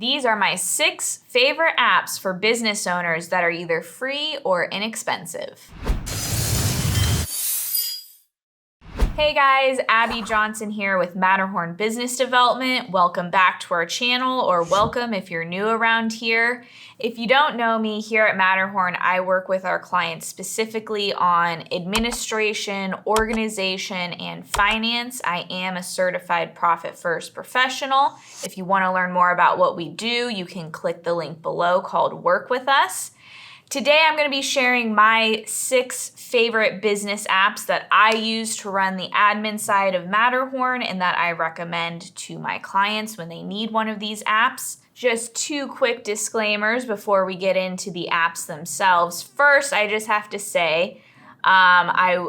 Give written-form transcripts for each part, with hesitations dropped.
These are my 6 favorite apps for business owners that are either free or inexpensive. Hey guys, Abby Johnson here with Matterhorn Business Development. Welcome back to our channel, or welcome if you're new around here. If you don't know me, here at Matterhorn, I work with our clients specifically on administration, organization, and finance. I am a certified Profit First professional. If you want to learn more about what we do, you can click the link below called Work With Us. Today, I'm going to be sharing my 6 favorite business apps that I use to run the admin side of Matterhorn and that I recommend to my clients when they need one of these apps. Just 2 quick disclaimers before we get into the apps themselves. First, I just have to say, I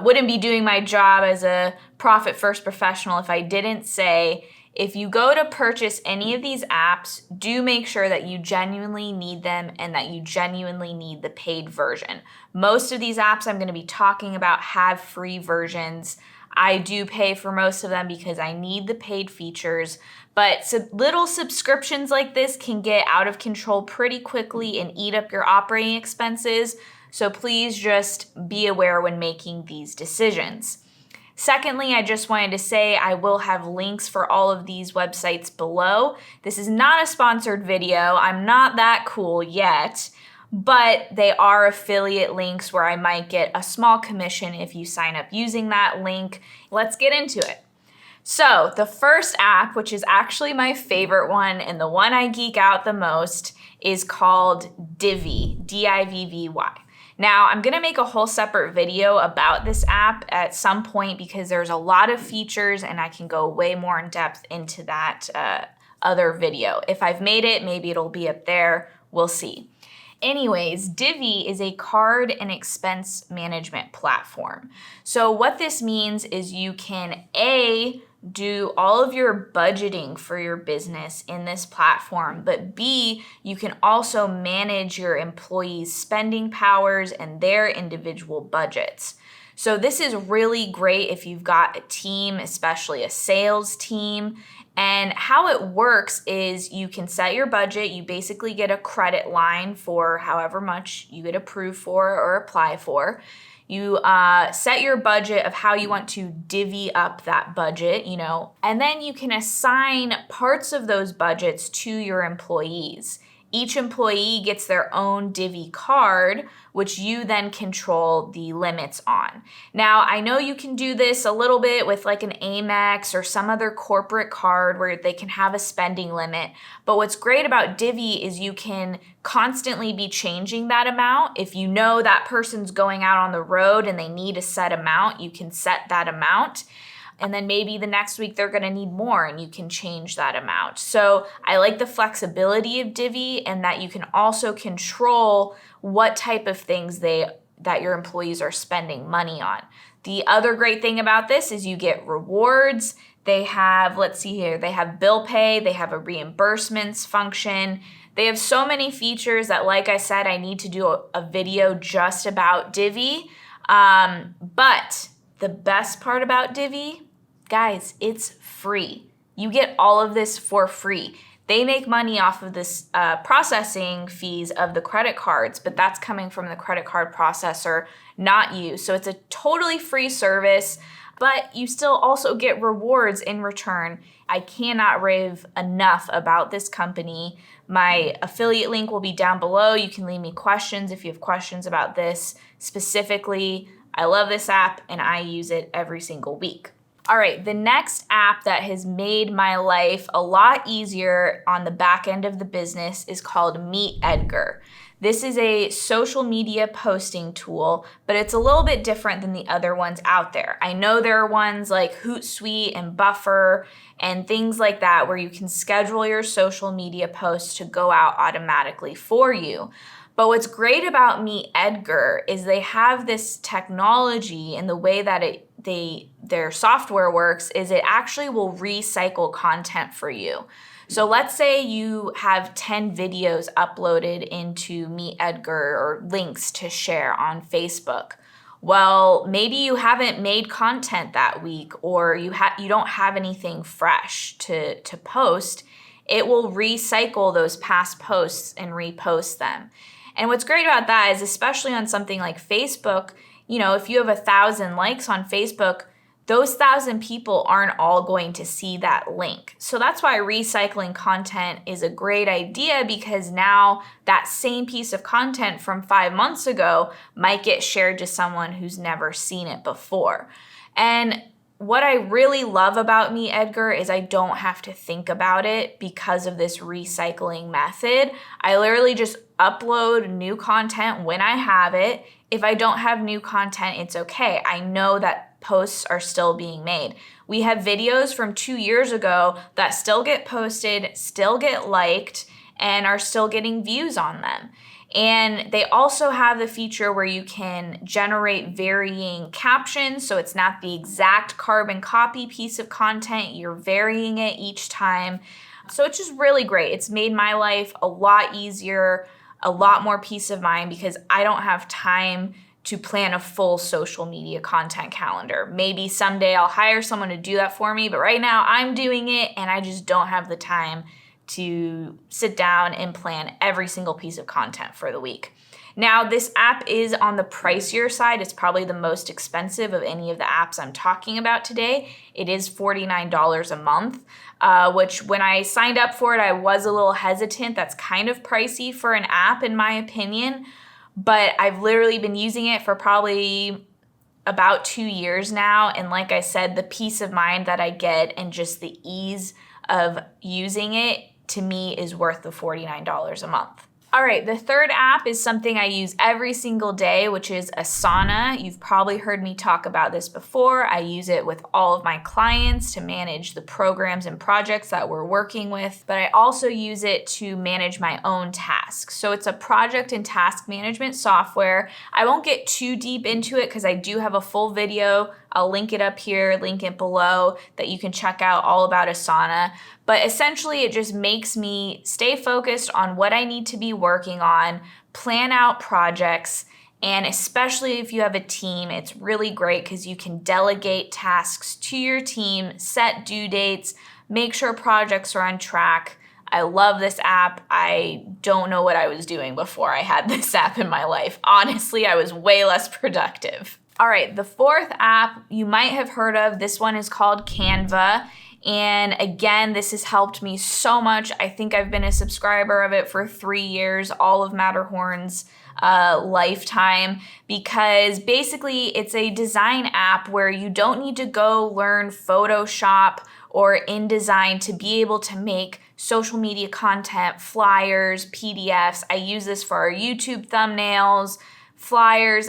wouldn't be doing my job as a Profit First professional if I didn't say, if you go to purchase any of these apps, do make sure that you genuinely need them and that you genuinely need the paid version. Most of these apps I'm going to be talking about have free versions. I do pay for most of them because I need the paid features, but little subscriptions like this can get out of control pretty quickly and eat up your operating expenses. So please just be aware when making these decisions. Secondly, I just wanted to say I will have links for all of these websites below. This is not a sponsored video. I'm not that cool yet, but they are affiliate links where I might get a small commission if you sign up using that link. Let's get into it. So the first app, which is actually my favorite one and the one I geek out the most, is called Divvy, D-I-V-V-Y. Now, I'm going to make a whole separate video about this app at some point because there's a lot of features and I can go way more in depth into that other video. If I've made it, maybe it'll be up there. We'll see. Anyways, Divvy is a card and expense management platform. So what this means is you can do all of your budgeting for your business in this platform, but B, you can also manage your employees' spending powers and their individual budgets. So this is really great if you've got a team, especially a sales team. And how it works is you can set your budget. You basically get a credit line for however much you get approved for or apply for. You set your budget of how you want to divvy up that budget, and then you can assign parts of those budgets to your employees. Each employee gets their own Divvy card, which you then control the limits on. Now, I know you can do this a little bit with like an Amex or some other corporate card where they can have a spending limit. But what's great about Divvy is you can constantly be changing that amount. If you know that person's going out on the road and they need a set amount, you can set that amount. And then maybe the next week they're going to need more and you can change that amount. So I like the flexibility of Divvy and that you can also control what type of things that your employees are spending money on. The other great thing about this is you get rewards. They have, let's see here, they have bill pay, they have a reimbursements function. They have so many features that, like I said, I need to do a video just about Divvy. But the best part about Divvy, guys, it's free. You get all of this for free. They make money off of this processing fees of the credit cards, but that's coming from the credit card processor, not you. So it's a totally free service, but you still also get rewards in return. I cannot rave enough about this company. My affiliate link will be down below. You can leave me questions if you have questions about this specifically. I love this app and I use it every single week. All right, the next app that has made my life a lot easier on the back end of the business is called Edgar. This is a social media posting tool, but it's a little bit different than the other ones out there. I know there are ones like Hootsuite and Buffer and things like that where you can schedule your social media posts to go out automatically for you. But what's great about Edgar is they have this technology, and the way that their software works is it actually will recycle content for you. So let's say you have 10 videos uploaded into Edgar or links to share on Facebook. Well, maybe you haven't made content that week, or you don't have anything fresh to post. it will recycle those past posts and repost them. And what's great about that is, especially on something like Facebook, if you have 1,000 likes on Facebook, those 1,000 people aren't all going to see that link. So that's why recycling content is a great idea, because now that same piece of content from 5 months ago might get shared to someone who's never seen it before. And what I really love about me, Edgar, is I don't have to think about it because of this recycling method. I literally just upload new content when I have it. If I don't have new content, it's okay. I know that posts are still being made. We have videos from 2 years ago that still get posted, still get liked, and are still getting views on them. And they also have the feature where you can generate varying captions, so it's not the exact carbon copy piece of content, you're varying it each time. So it's just really great. It's made my life a lot easier, a lot more peace of mind, because I don't have time to plan a full social media content calendar. Maybe someday I'll hire someone to do that for me, but right now I'm doing it and I just don't have the time to sit down and plan every single piece of content for the week. Now, this app is on the pricier side. It's probably the most expensive of any of the apps I'm talking about today. It is $49 a month, which when I signed up for it, I was a little hesitant. That's kind of pricey for an app, in my opinion, but I've literally been using it for probably about 2 years now. And like I said, the peace of mind that I get and just the ease of using it, to me, is worth the $49 a month. All right, the third app is something I use every single day, which is Asana. You've probably heard me talk about this before. I use it with all of my clients to manage the programs and projects that we're working with, but I also use it to manage my own tasks. So it's a project and task management software. I won't get too deep into it because I do have a full video. I'll link it up here, link it below, that you can check out all about Asana. But essentially, it just makes me stay focused on what I need to be working on, plan out projects, and especially if you have a team, it's really great because you can delegate tasks to your team, set due dates, make sure projects are on track. I love this app. I don't know what I was doing before I had this app in my life. Honestly, I was way less productive. All right, the fourth app you might have heard of. This one is called Canva. And again, this has helped me so much. I think I've been a subscriber of it for 3 years, all of Matterhorn's lifetime, because basically it's a design app where you don't need to go learn Photoshop or InDesign to be able to make social media content, flyers, PDFs. I use this for our YouTube thumbnails, flyers,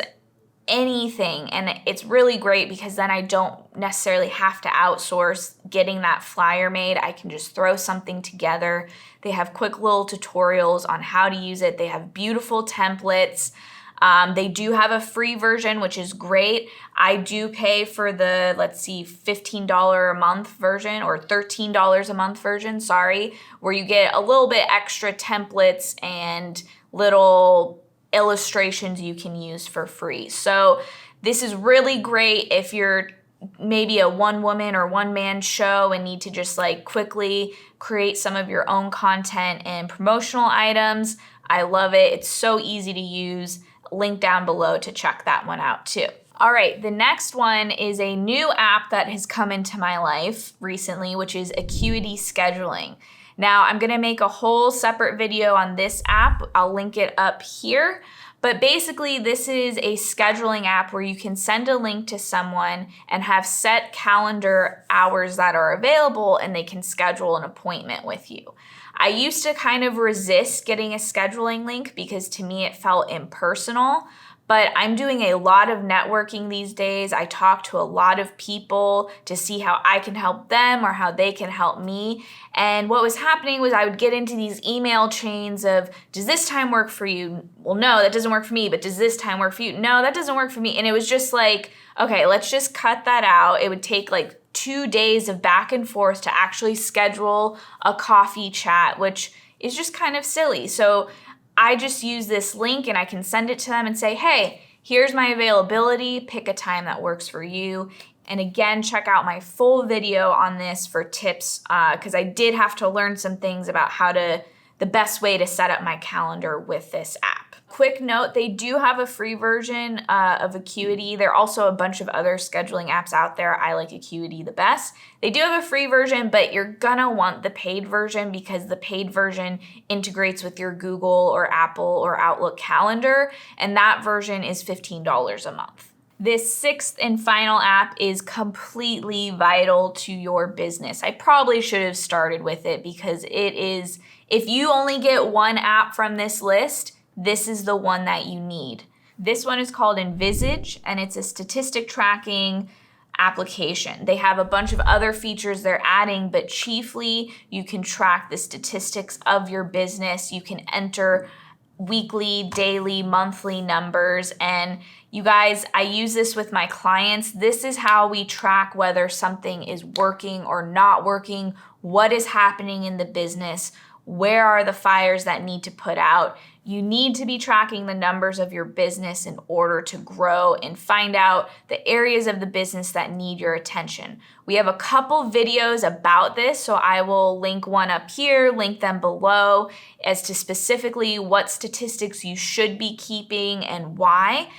anything. And it's really great because then I don't necessarily have to outsource getting that flyer made. I can just throw something together. They have quick little tutorials on how to use it. They have beautiful templates. They do have a free version, which is great. I do pay for the, $15 a month version, or $13 a month version, where you get a little bit extra templates and little illustrations you can use for free. So this is really great if you're maybe a one-woman or one-man show and need to just quickly create some of your own content and promotional items. I love it. It's so easy to use. Link down below to check that one out too. All right, the next one is a new app that has come into my life recently, which is Acuity Scheduling. Now, I'm gonna make a whole separate video on this app. I'll link it up here. But basically, this is a scheduling app where you can send a link to someone and have set calendar hours that are available, and they can schedule an appointment with you. I used to kind of resist getting a scheduling link because to me it felt impersonal. But I'm doing a lot of networking these days. I talk to a lot of people to see how I can help them or how they can help me. And what was happening was I would get into these email chains of, does this time work for you? Well, no, that doesn't work for me, but does this time work for you? No, that doesn't work for me. And it was just okay, let's just cut that out. It would take 2 days of back and forth to actually schedule a coffee chat, which is just kind of silly. So I just use this link and I can send it to them and say, hey, here's my availability, pick a time that works for you. And again, check out my full video on this for tips because I did have to learn some things about the best way to set up my calendar with this app. Quick note, they do have a free version of Acuity. There are also a bunch of other scheduling apps out there. I like Acuity the best. They do have a free version, but you're gonna want the paid version because the paid version integrates with your Google or Apple or Outlook calendar, and that version is $15 a month. This sixth and final app is completely vital to your business. I probably should have started with it because it is, if you only get one app from this list, this is the one that you need. This one is called Envisage, and it's a statistic tracking application. They have a bunch of other features they're adding, but chiefly you can track the statistics of your business. You can enter weekly, daily, monthly numbers. And you guys, I use this with my clients. This is how we track whether something is working or not working, what is happening in the business, where are the fires that need to put out. You need to be tracking the numbers of your business in order to grow and find out the areas of the business that need your attention. We have a couple videos about this, so I will link one up here, link them below as to specifically what statistics you should be keeping and why.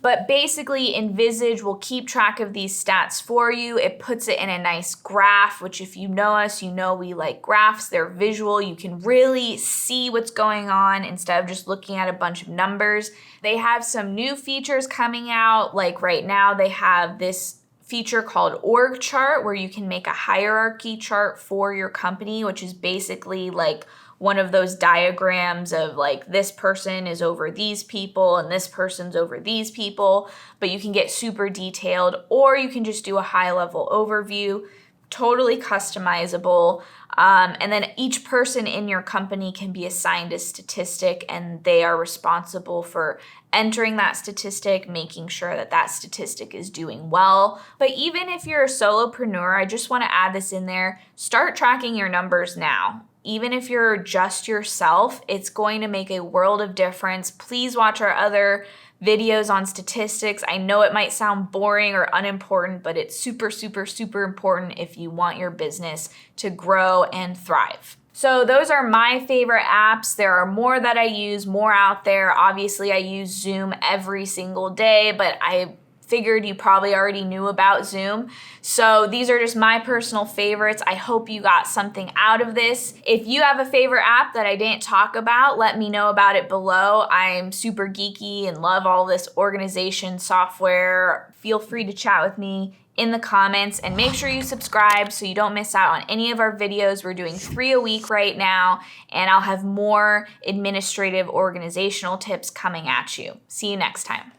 But basically, Envisage will keep track of these stats for you. It puts it in a nice graph, which if you know us, you know we like graphs. They're visual. You can really see what's going on instead of just looking at a bunch of numbers. They have some new features coming out. Like right now, they have this feature called org chart where you can make a hierarchy chart for your company, which is basically like one of those diagrams of like this person is over these people and this person's over these people, but you can get super detailed or you can just do a high level overview, totally customizable. And then each person in your company can be assigned a statistic and they are responsible for entering that statistic, making sure that that statistic is doing well. But even if you're a solopreneur, I just want to add this in there, start tracking your numbers now. Even if you're just yourself, it's going to make a world of difference. Please watch our other videos on statistics. I know it might sound boring or unimportant, but it's super, super, super important if you want your business to grow and thrive. So those are my favorite apps. There are more that I use, more out there. Obviously, I use Zoom every single day, but I figured you probably already knew about Zoom. So these are just my personal favorites. I hope you got something out of this. If you have a favorite app that I didn't talk about, let me know about it below. I'm super geeky and love all this organization software. Feel free to chat with me in the comments and make sure you subscribe so you don't miss out on any of our videos. We're doing 3 a week right now, and I'll have more administrative organizational tips coming at you. See you next time.